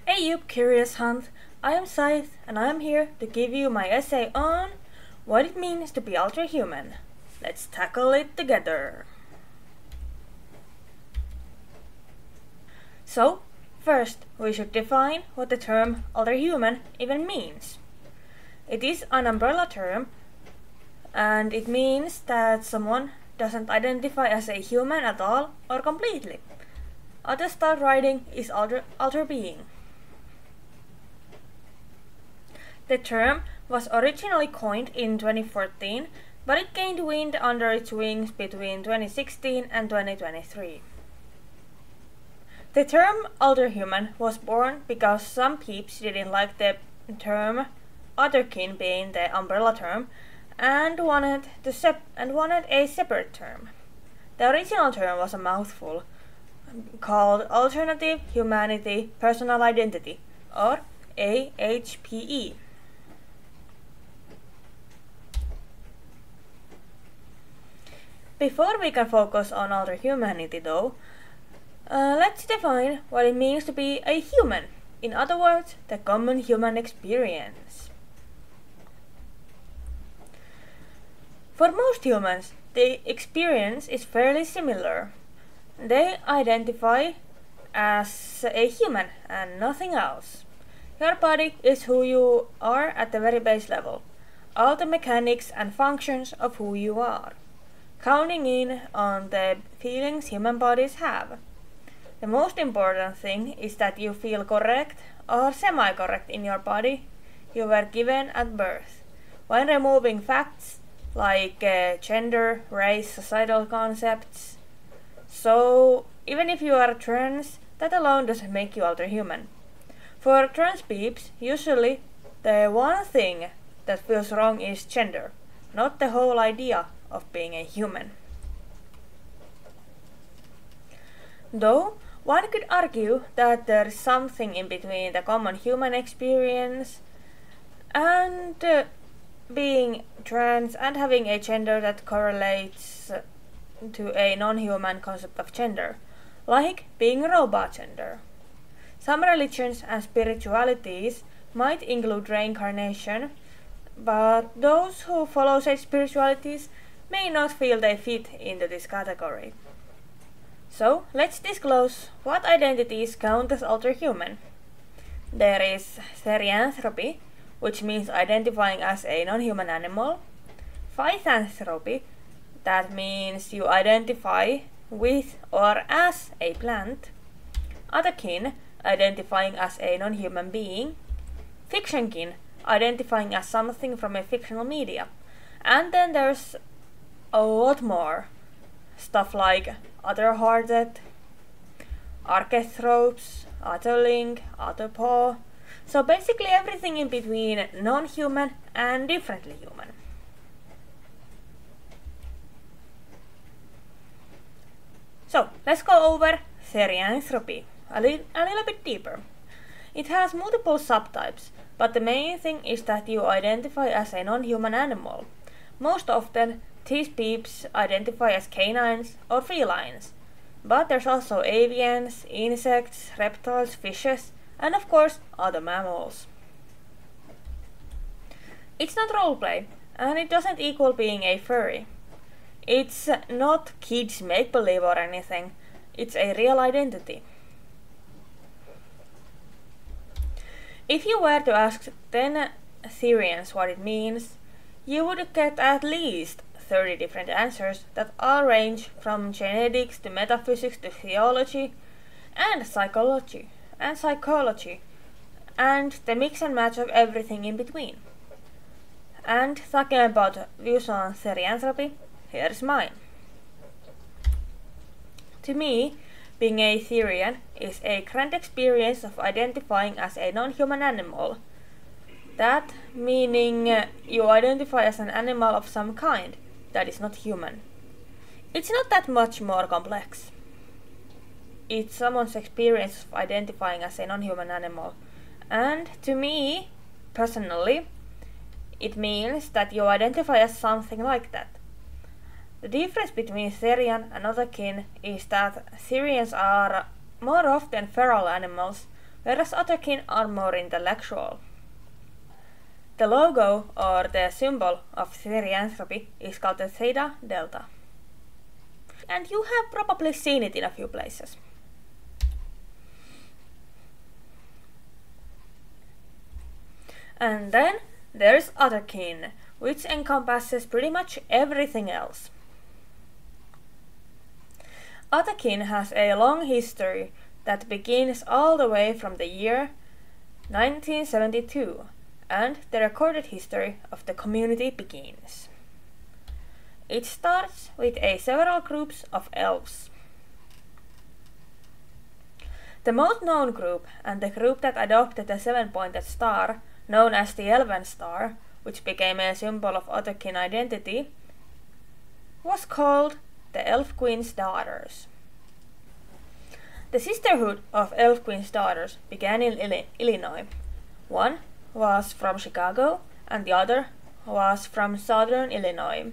Hey you curious hunt, I am Scythe and I am here to give you my essay on what it means to be Alterhuman. Let's tackle it together. So, first we should define what the term Alterhuman even means. It is an umbrella term and it means that someone doesn't identify as a human at all or completely. Other style writing is alter being. The term was originally coined in 2014, but it gained wind under its wings between 2016 and 2023. The term Alterhuman was born because some peeps didn't like the term otherkin being the umbrella term and wanted a separate term. The original term was a mouthful called Alternative Humanity Personal Identity, or AHPE. Before we can focus on Alterhumanity though, let's define what it means to be a human. In other words, the common human experience. For most humans, the experience is fairly similar. They identify as a human and nothing else. Your body is who you are at the very base level. All the mechanics and functions of who you are, counting in on the feelings human bodies have. The most important thing is that you feel correct or semi-correct in your body you were given at birth, when removing facts like gender, race, societal concepts. So, even if you are trans, that alone doesn't make you Alterhuman. For trans peeps, usually the one thing that feels wrong is gender, not the whole idea of being a human. Though, one could argue that there is something in between the common human experience and being trans and having a gender that correlates to a non-human concept of gender, like being robot gender. Some religions and spiritualities might include reincarnation, but those who follow such spiritualities may not feel they fit into this category. So, let's disclose what identities count as Alterhuman. There is therianthropy, which means identifying as a non-human animal. Phytanthropy, that means you identify with or as a plant. Otherkin, identifying as a non-human being. Fictionkin, identifying as something from a fictional media. And then there's a lot more. Stuff like other-hearted, archetypes, otherling, otherpaw. So basically everything in between non-human and differently human. So, let's go over therianthropy a little bit deeper. It has multiple subtypes, but the main thing is that you identify as a non-human animal. Most often, these peeps identify as canines or felines, but there's also avians, insects, reptiles, fishes, and of course, other mammals. It's not roleplay, and it doesn't equal being a furry. It's not kids' make-believe or anything, it's a real identity. If you were to ask 10 Therians what it means, you would get at least 30 different answers that all range from genetics to metaphysics to theology and psychology and the mix and match of everything in between. And talking about views on therianthropy, here's mine. To me, being a Therian is a grand experience of identifying as a non-human animal. That meaning you identify as an animal of some kind that is not human. It's not that much more complex. It's someone's experience of identifying as a non-human animal. And to me, personally, it means that you identify as something like that. The difference between Therian and otherkin is that Therians are more often feral animals, whereas Otterkin are more intellectual. The logo, or the symbol of therianthropy, is called the Theta Delta. And you have probably seen it in a few places. And then there's Otterkin, which encompasses pretty much everything else. Otterkin has a long history that begins all the way from the year 1972, and the recorded history of the community begins. It starts with several groups of elves. The most known group, and the group that adopted the seven-pointed star, known as the Elven Star, which became a symbol of Otterkin identity, was called the Elf Queen's Daughters. The sisterhood of Elf Queen's Daughters began in Illinois. One was from Chicago and the other was from southern Illinois.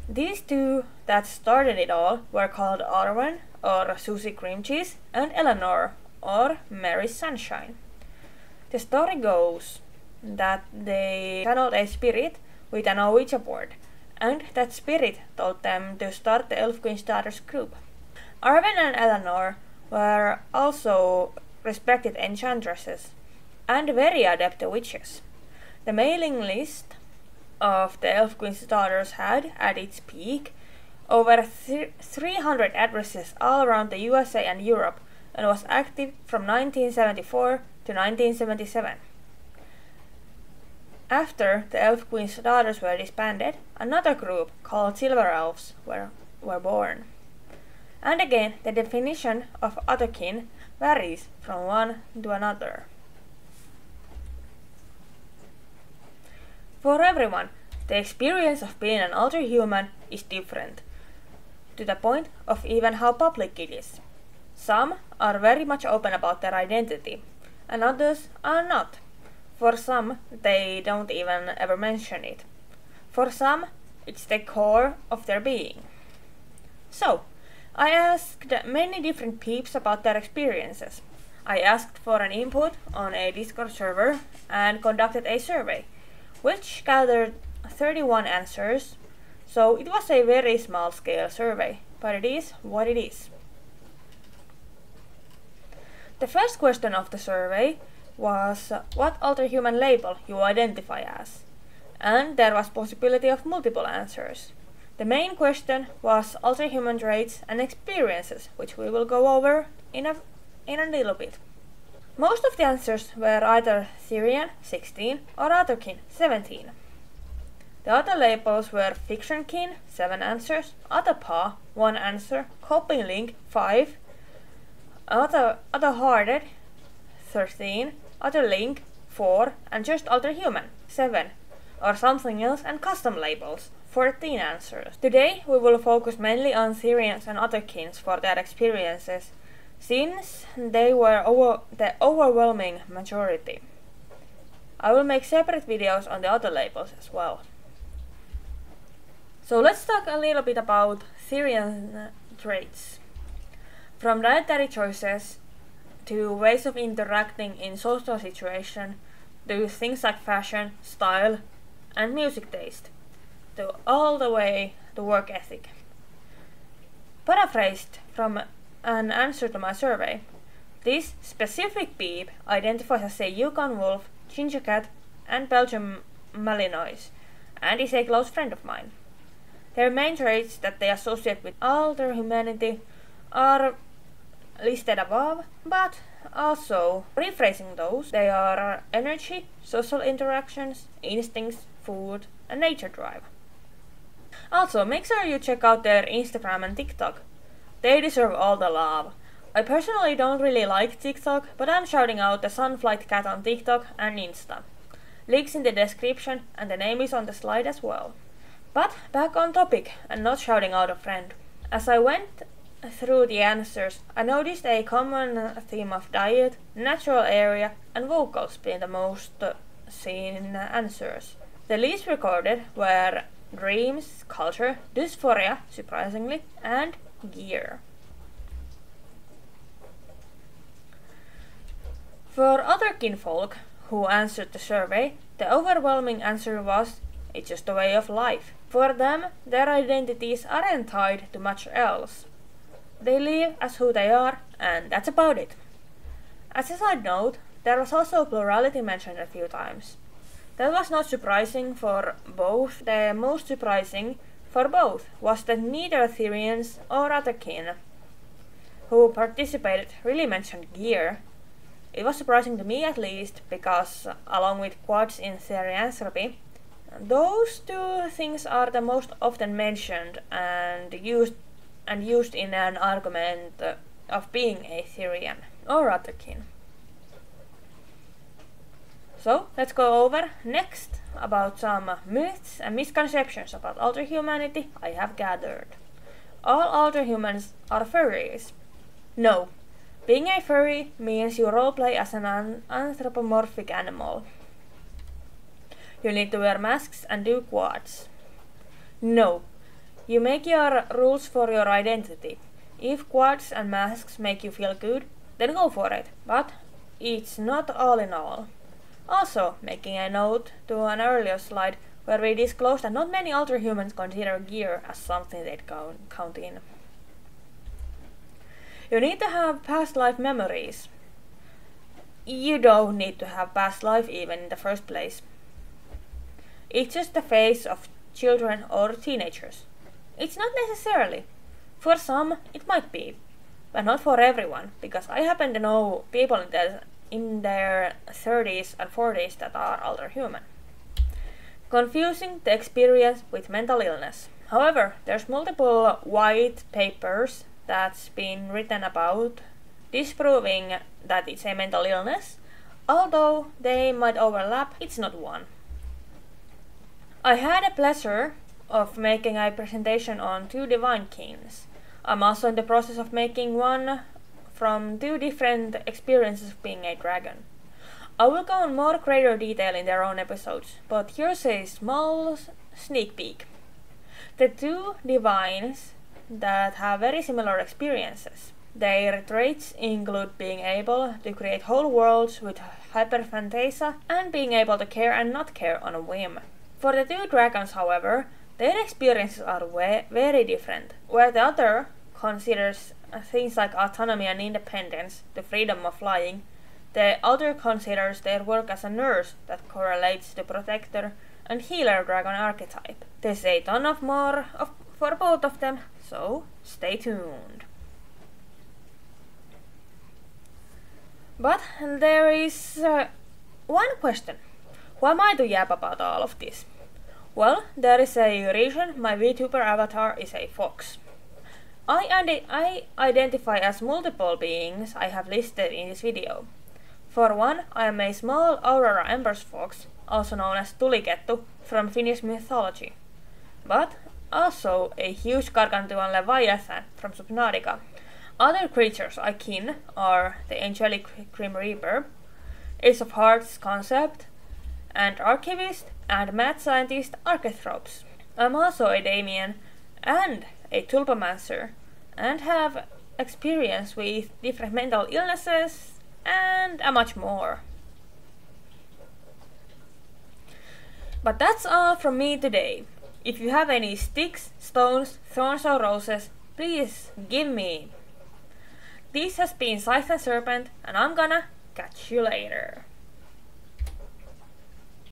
These two that started it all were called Arwen, or Susie Cream Cheese, and Eleanor, or Mary Sunshine. The story goes that they channeled a spirit with an Ouija board, and that spirit told them to start the Elf Queen's Daughters group. Arwen and Eleanor were also respected enchantresses and very adept witches. The mailing list of the Elf Queen's Daughters had, at its peak, over 300 addresses all around the USA and Europe, and was active from 1974 to 1977. After the Elf Queen's Daughters were disbanded, another group called Silver Elves were born. And again, the definition of Otterkin varies from one to another. For everyone, the experience of being an Alterhuman is different, to the point of even how public it is. Some are very much open about their identity, and others are not. For some, they don't even ever mention it. For some, it's the core of their being. So, I asked many different peeps about their experiences. I asked for an input on a Discord server and conducted a survey, which gathered 31 answers, so it was a very small scale survey, but it is what it is. The first question of the survey was what Alterhuman label you identify as, and there was possibility of multiple answers. The main question was Alterhuman traits and experiences, which we will go over in a little bit. Most of the answers were either Therian 16 or Otterkin 17. The other labels were Fictionkin 7 answers, Otterpaw 1 answer, Coping Link 5, Otterhearted 13, Otterlink 4, and just Alterhuman 7, or something else, and custom labels 14 answers. Today we will focus mainly on Therians and Otterkins for their experiences, since they were the overwhelming majority. I will make separate videos on the other labels as well. So let's talk a little bit about Therian traits. From dietary choices to ways of interacting in social situations, to things like fashion, style, and music taste, to all the way to work ethic. Paraphrased from an answer to my survey, this specific beep identifies as a Yukon wolf, ginger cat, and Belgian Malinois, and is a close friend of mine. Their main traits that they associate with Alterhumanity are listed above, but also, rephrasing those, they are energy, social interactions, instincts, food, and nature drive. Also, make sure you check out their Instagram and TikTok. They deserve all the love. I personally don't really like TikTok, but I'm shouting out the Sunflightcat on TikTok and Insta. Links in the description, and the name is on the slide as well. But back on topic, and not shouting out a friend. As I went through the answers, I noticed a common theme of diet, natural area, and vocals being the most seen answers. The least recorded were dreams, culture, dysphoria, surprisingly, and gear. For other kinfolk who answered the survey, the overwhelming answer was, it's just a way of life. For them, their identities aren't tied to much else. They live as who they are, and that's about it. As a side note, there was also plurality mentioned a few times. That was not surprising for both. The most surprising for both was that neither Therians or other kin who participated really mentioned gear. It was surprising to me at least, because along with quads in therianthropy, those two things are the most often mentioned and used in an argument of being a Therian or other kin. So let's go over next about some myths and misconceptions about Alterhumanity I have gathered. All Alterhumans are furries. No. Being a furry means you roleplay as an anthropomorphic animal. You need to wear masks and do quads. No. You make your rules for your identity. If quads and masks make you feel good, then go for it. But it's not all in all. Also, making a note to an earlier slide where we disclosed that not many Alterhumans consider gear as something they'd count in. You need to have past life memories. You don't need to have past life even in the first place. It's just the phase of children or teenagers. It's not necessarily. For some, it might be, but not for everyone, because I happen to know people in their 30s and 40s that are Alterhuman. Confusing the experience with mental illness. However, there's multiple white papers that's been written about disproving that it's a mental illness. Although they might overlap, it's not one. I had the pleasure of making a presentation on 2 divine kings. I'm also in the process of making one from 2 different experiences of being a dragon. I will go in more greater detail in their own episodes, but here's a small sneak peek. The 2 divines that have very similar experiences. Their traits include being able to create whole worlds with hyperphantasia and being able to care and not care on a whim. For the 2 dragons, however, their experiences are very different. Where the other considers things like autonomy and independence, the freedom of flying, the other considers their work as a nurse that correlates to protector and healer dragon archetype. There's a ton of more for both of them, so stay tuned. But there is one question. Who am I to yap about all of this? Well, there is a reason my VTuber avatar is a fox. I identify as multiple beings I have listed in this video. For one, I am a small Aurora Embers fox, also known as Tulikettu from Finnish mythology, but also a huge gargantuan leviathan from Subnautica. Other creatures I kin are the angelic Grim Reaper, Ace of Hearts concept, and archivist and mad scientist Archethropes. I'm also a Damien and a Tulpamancer, and have experience with different mental illnesses and much more. But that's all from me today. If you have any sticks, stones, thorns or roses, please give me. This has been Scythe and Serpent, and I'm gonna catch you later.